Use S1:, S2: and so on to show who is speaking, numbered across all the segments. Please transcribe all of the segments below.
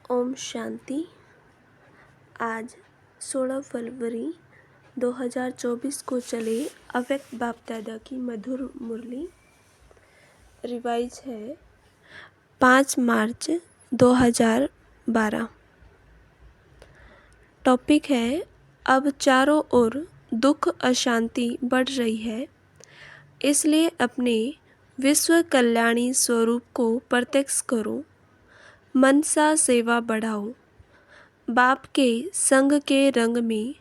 S1: ओम शांति। आज 16 फरवरी 2024 को चले अव्यक्त बाप दादा की मधुर मुरली। रिवाइज है 5 मार्च 2012। टॉपिक है अब चारों ओर दुख अशांति बढ़ रही है, इसलिए अपने विश्व कल्याणी स्वरूप को प्रत्यक्ष करो, मनसा सेवा बढ़ाओ, बाप के संग के रंग में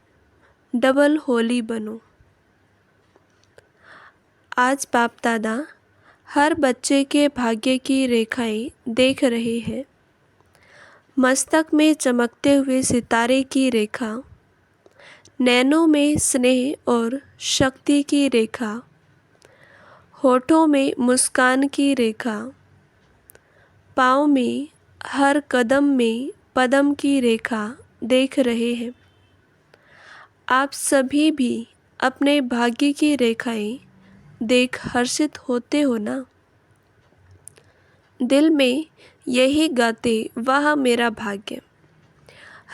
S1: डबल होली बनो। आज बाप दादा हर बच्चे के भाग्य की रेखाएं देख रहे हैं। मस्तक में चमकते हुए सितारे की रेखा, नैनों में स्नेह और शक्ति की रेखा, होठों में मुस्कान की रेखा, पाँव में हर कदम में पदम की रेखा देख रहे हैं। आप सभी भी अपने भाग्य की रेखाएं देख हर्षित होते हो ना। दिल में यही गाते वाह मेरा भाग्य।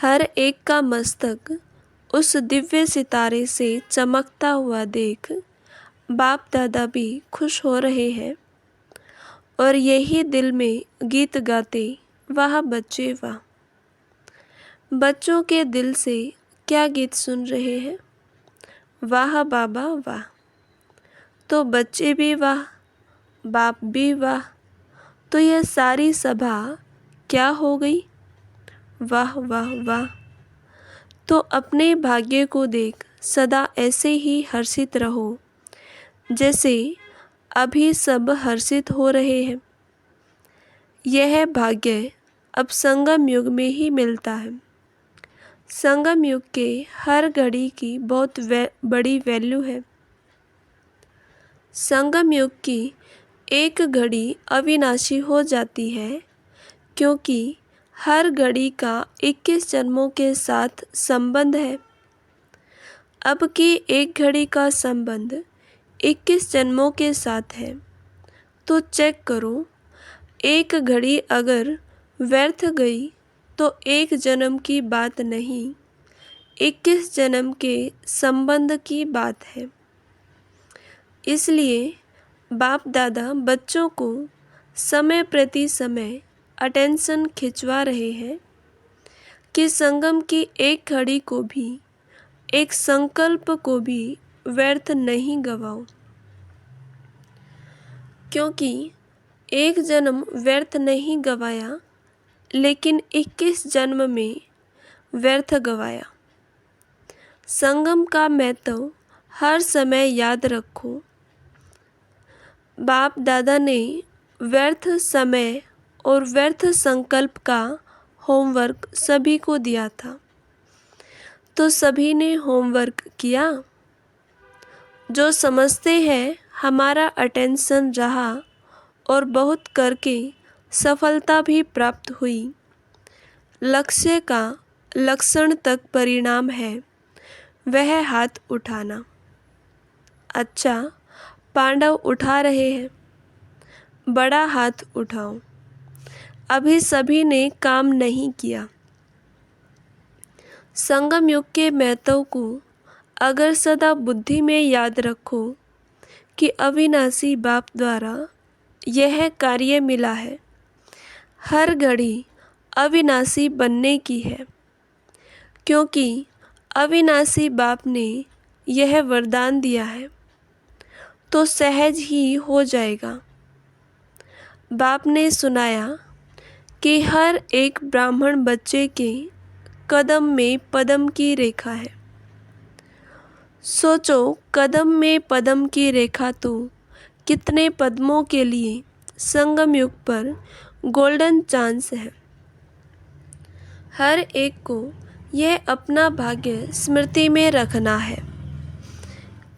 S1: हर एक का मस्तक उस दिव्य सितारे से चमकता हुआ देख बाप दादा भी खुश हो रहे हैं और यही दिल में गीत गाते वाह बच्चे वाह। बच्चों के दिल से क्या गीत सुन रहे हैं? वाह बाबा वाह। तो बच्चे भी वाह, बाप भी वाह, तो यह सारी सभा क्या हो गई? वाह वाह वाह। तो अपने भाग्य को देख सदा ऐसे ही हर्षित रहो जैसे अभी सब हर्षित हो रहे हैं। यह भाग्य अब संगम युग में ही मिलता है। संगम युग के हर घड़ी की बहुत बड़ी वैल्यू है। संगम युग की एक घड़ी अविनाशी हो जाती है क्योंकि हर घड़ी का 21 जन्मों के साथ संबंध है। अब की एक घड़ी का संबंध 21 जन्मों के साथ है। तो चेक करो, एक घड़ी अगर व्यर्थ गई तो एक जन्म की बात नहीं, 21 जन्म के संबंध की बात है। इसलिए बाप दादा बच्चों को समय प्रति समय अटेंशन खिंचवा रहे हैं कि संगम की एक घड़ी को भी, एक संकल्प को भी व्यर्थ नहीं गवाओ, क्योंकि एक जन्म व्यर्थ नहीं गवाया लेकिन 21 जन्म में व्यर्थ गवाया। संगम का महत्व हर समय याद रखो। बाप दादा ने व्यर्थ समय और व्यर्थ संकल्प का होमवर्क सभी को दिया था, तो सभी ने होमवर्क किया। जो समझते हैं हमारा अटेंशन रहा और बहुत करके सफलता भी प्राप्त हुई। लक्ष्य का लक्षण तक परिणाम है वह हाथ उठाना। अच्छा, पांडव उठा रहे हैं, बड़ा हाथ उठाओ। अभी सभी ने काम नहीं किया। संगम युग के महत्व को अगर सदा बुद्धि में याद रखो कि अविनाशी बाप द्वारा यह कार्य मिला है, हर घड़ी अविनाशी बनने की है, क्योंकि अविनाशी बाप ने यह वरदान दिया है, तो सहज ही हो जाएगा। बाप ने सुनाया कि हर एक ब्राह्मण बच्चे के कदम में पदम की रेखा है। सोचो, कदम में पदम की रेखा तो कितने पद्मों के लिए संगम युग पर गोल्डन चांस है। हर एक को यह अपना भाग्य स्मृति में रखना है।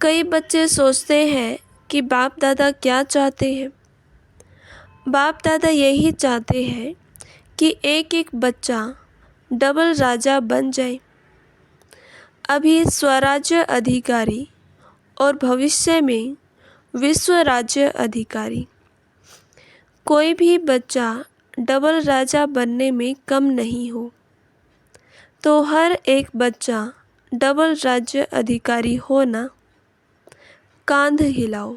S1: कई बच्चे सोचते हैं कि बाप दादा क्या चाहते हैं। बाप दादा यही चाहते हैं कि एक एक बच्चा डबल राजा बन जाए। अभी स्वराज्य अधिकारी और भविष्य में विश्व राज्य अधिकारी। कोई भी बच्चा डबल राजा बनने में कम नहीं हो, तो हर एक बच्चा डबल राज्य अधिकारी हो ना। कांध हिलाओ।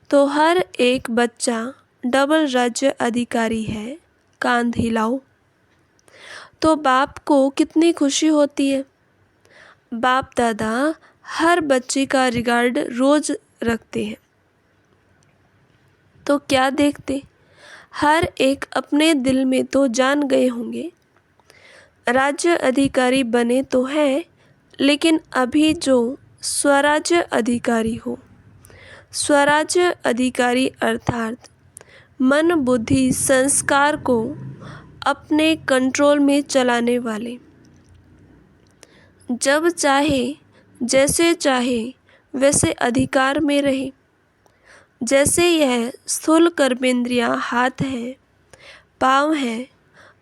S1: तो हर एक बच्चा डबल राज्य अधिकारी है। कांध हिलाओ। तो बाप को कितनी खुशी होती है। बाप दादा हर बच्चे का रिगार्ड रोज रखते हैं। तो क्या देखते, हर एक अपने दिल में तो जान गए होंगे राज्य अधिकारी बने तो हैं, लेकिन अभी जो स्वराज्य अधिकारी हो, स्वराज्य अधिकारी अर्थात मन बुद्धि संस्कार को अपने कंट्रोल में चलाने वाले, जब चाहे जैसे चाहे वैसे अधिकार में रहे। जैसे यह स्थूल कर्मेंद्रियां हाथ हैं, पाँव हैं,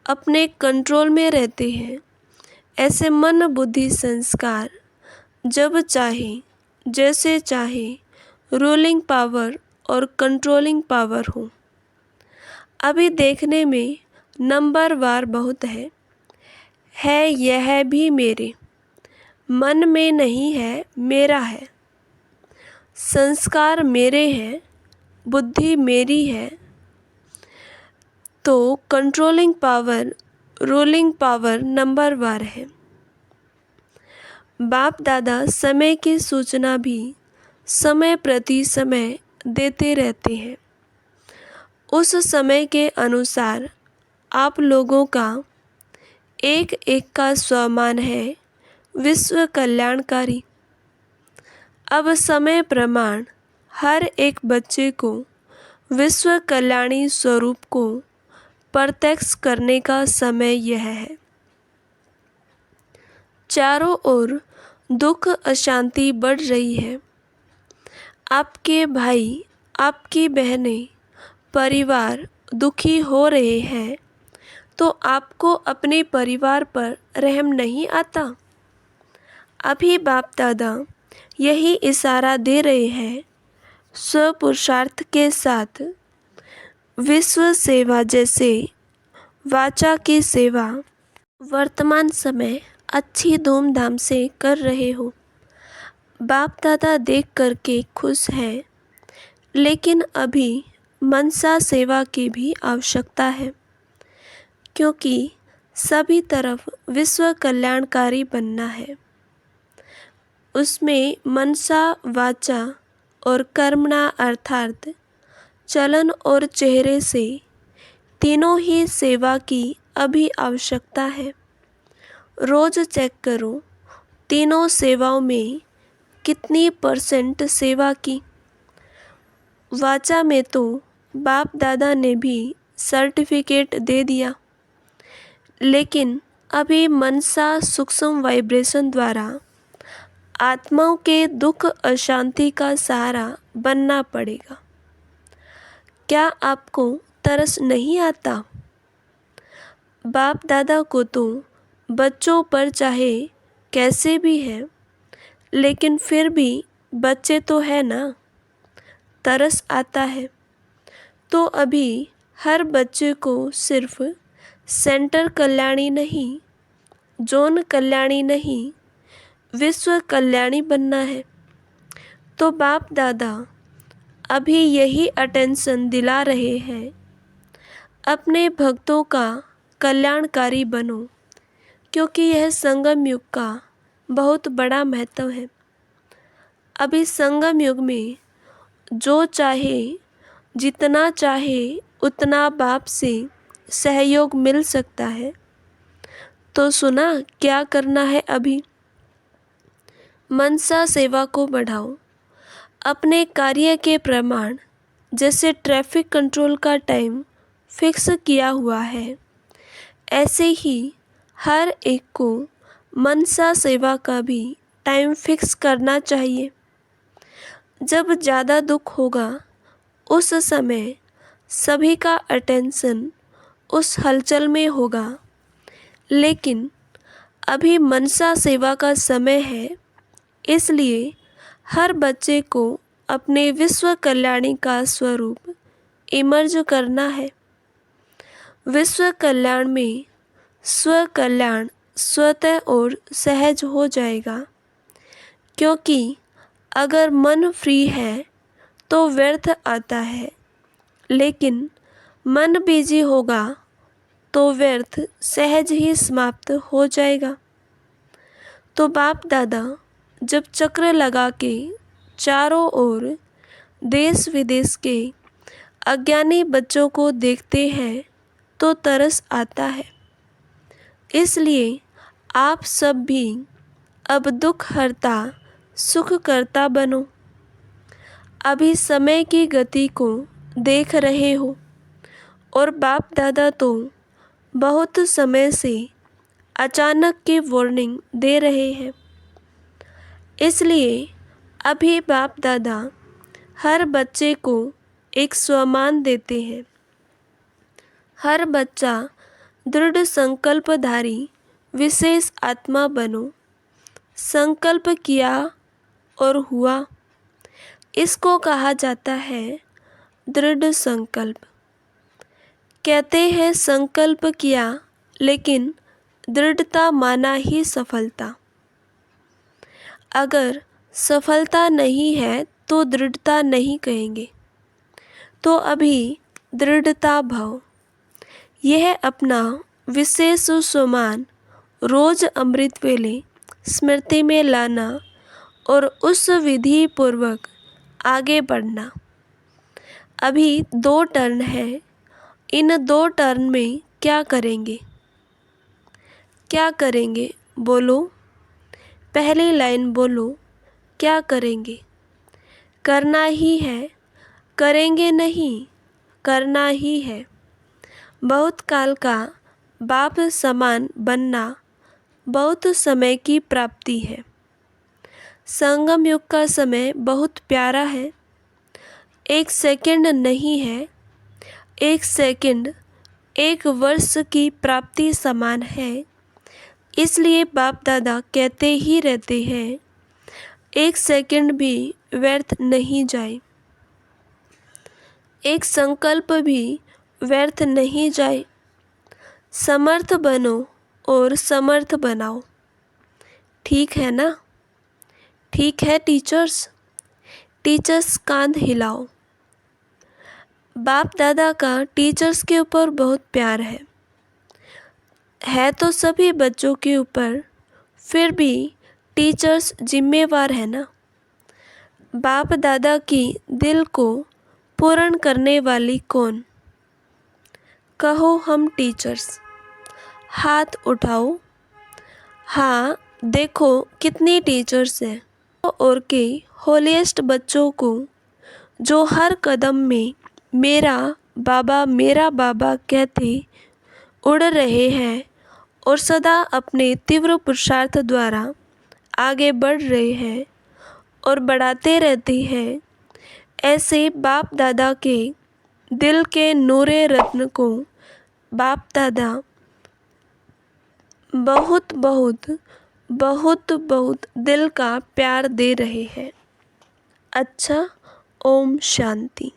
S1: अपने कंट्रोल में रहते हैं, ऐसे मन बुद्धि संस्कार जब चाहे जैसे चाहे रूलिंग पावर और कंट्रोलिंग पावर हो। अभी देखने में नंबरवार बहुत है यह भी मेरे मन में नहीं है, मेरा है। संस्कार मेरे हैं, बुद्धि मेरी है। तो कंट्रोलिंग पावर रूलिंग पावर नंबरवार है। बाप दादा समय की सूचना भी समय प्रति समय देते रहते हैं। उस समय के अनुसार आप लोगों का एक एक का स्वमान है विश्व कल्याणकारी। अब समय प्रमाण हर एक बच्चे को विश्व कल्याणी स्वरूप को प्रत्यक्ष करने का समय यह है। चारों ओर दुख अशांति बढ़ रही है। आपके भाई आपकी बहनें परिवार दुखी हो रहे हैं, तो आपको अपने परिवार पर रहम नहीं आता। अभी बाप दादा यही इशारा दे रहे हैं, स्वपुरुषार्थ के साथ विश्व सेवा जैसे वाचा की सेवा वर्तमान समय अच्छी धूमधाम से कर रहे हो। बाप दादा देख करके खुश हैं, लेकिन अभी मनसा सेवा की भी आवश्यकता है, क्योंकि सभी तरफ विश्व कल्याणकारी बनना है। उसमें मनसा वाचा और कर्मणा अर्थात चलन और चेहरे से तीनों ही सेवा की अभी आवश्यकता है। रोज चेक करो तीनों सेवाओं में कितनी % सेवा की। वाचा में तो बाप दादा ने भी सर्टिफिकेट दे दिया, लेकिन अभी मनसा सूक्ष्म वाइब्रेशन द्वारा आत्माओं के दुख अशांति का सहारा बनना पड़ेगा। क्या आपको तरस नहीं आता? बाप दादा को तो बच्चों पर चाहे कैसे भी है, लेकिन फिर भी बच्चे तो है ना, तरस आता है। तो अभी हर बच्चे को सिर्फ सेंटर कल्याणी नहीं, जोन कल्याणी नहीं, विश्व कल्याणी बनना है। तो बाप दादा अभी यही अटेंशन दिला रहे हैं, अपने भक्तों का कल्याणकारी बनो, क्योंकि यह संगम युग का बहुत बड़ा महत्व है। अभी संगम युग में जो चाहे जितना चाहे उतना बाप से सहयोग मिल सकता है। तो सुना क्या करना है अभी? मनसा सेवा को बढ़ाओ। अपने कार्य के प्रमाण जैसे ट्रैफिक कंट्रोल का टाइम फिक्स किया हुआ है, ऐसे ही हर एक को मनसा सेवा का भी टाइम फिक्स करना चाहिए। जब ज़्यादा दुख होगा उस समय सभी का अटेंशन उस हलचल में होगा, लेकिन अभी मनसा सेवा का समय है, इसलिए हर बच्चे को अपने विश्व कल्याणी का स्वरूप इमर्ज करना है। विश्व कल्याण में स्व कल्याण स्वतः और सहज हो जाएगा, क्योंकि अगर मन फ्री है तो व्यर्थ आता है, लेकिन मन बिजी होगा तो व्यर्थ सहज ही समाप्त हो जाएगा। तो बाप दादा जब चक्र लगा के चारों ओर देश विदेश के अज्ञानी बच्चों को देखते हैं तो तरस आता है। इसलिए आप सब भी अब दुख हरता सुख करता बनो। अभी समय की गति को देख रहे हो और बाप दादा तो बहुत समय से अचानक की वार्निंग दे रहे हैं। इसलिए अभी बाप दादा हर बच्चे को एक सम्मान देते हैं। हर बच्चा दृढ़ संकल्पधारी विशेष आत्मा बनो। संकल्प किया और हुआ, इसको कहा जाता है दृढ़ संकल्प। कहते हैं संकल्प किया लेकिन दृढ़ता माना ही सफलता। अगर सफलता नहीं है तो दृढ़ता नहीं कहेंगे। तो अभी दृढ़ता भव, यह अपना विशेष सम्मान रोज अमृत वेले स्मृति में लाना और उस विधि पूर्वक आगे बढ़ना। अभी 2 टर्न है, इन 2 टर्न में क्या करेंगे? क्या करेंगे बोलो? पहली लाइन बोलो, क्या करेंगे? करना ही है, करेंगे नहीं, करना ही है। बहुत काल का बाप समान बनना बहुत समय की प्राप्ति है। संगम युग का समय बहुत प्यारा है। 1 सेकंड नहीं है, 1 सेकंड 1 वर्ष की प्राप्ति समान है। इसलिए बाप दादा कहते ही रहते हैं 1 सेकंड भी व्यर्थ नहीं जाए, 1 संकल्प भी व्यर्थ नहीं जाए। समर्थ बनो और समर्थ बनाओ। ठीक है ना? ठीक है टीचर्स? टीचर्स कांध हिलाओ। बाप दादा का टीचर्स के ऊपर बहुत प्यार है तो सभी बच्चों के ऊपर, फिर भी टीचर्स जिम्मेवार है ना। बाप दादा की दिल को पूर्ण करने वाली कौन? कहो हम टीचर्स। हाथ उठाओ। हाँ, देखो कितनी टीचर्स हैं। और के होलीएस्ट बच्चों को जो हर कदम में मेरा बाबा कहते उड़ रहे हैं और सदा अपने तीव्र पुरुषार्थ द्वारा आगे बढ़ रहे हैं और बढ़ाते रहते हैं। ऐसे बाप दादा के दिल के नूरे रत्न को बाप दादा बहुत बहुत बहुत बहुत दिल का प्यार दे रहे हैं। अच्छा, ओम शांति।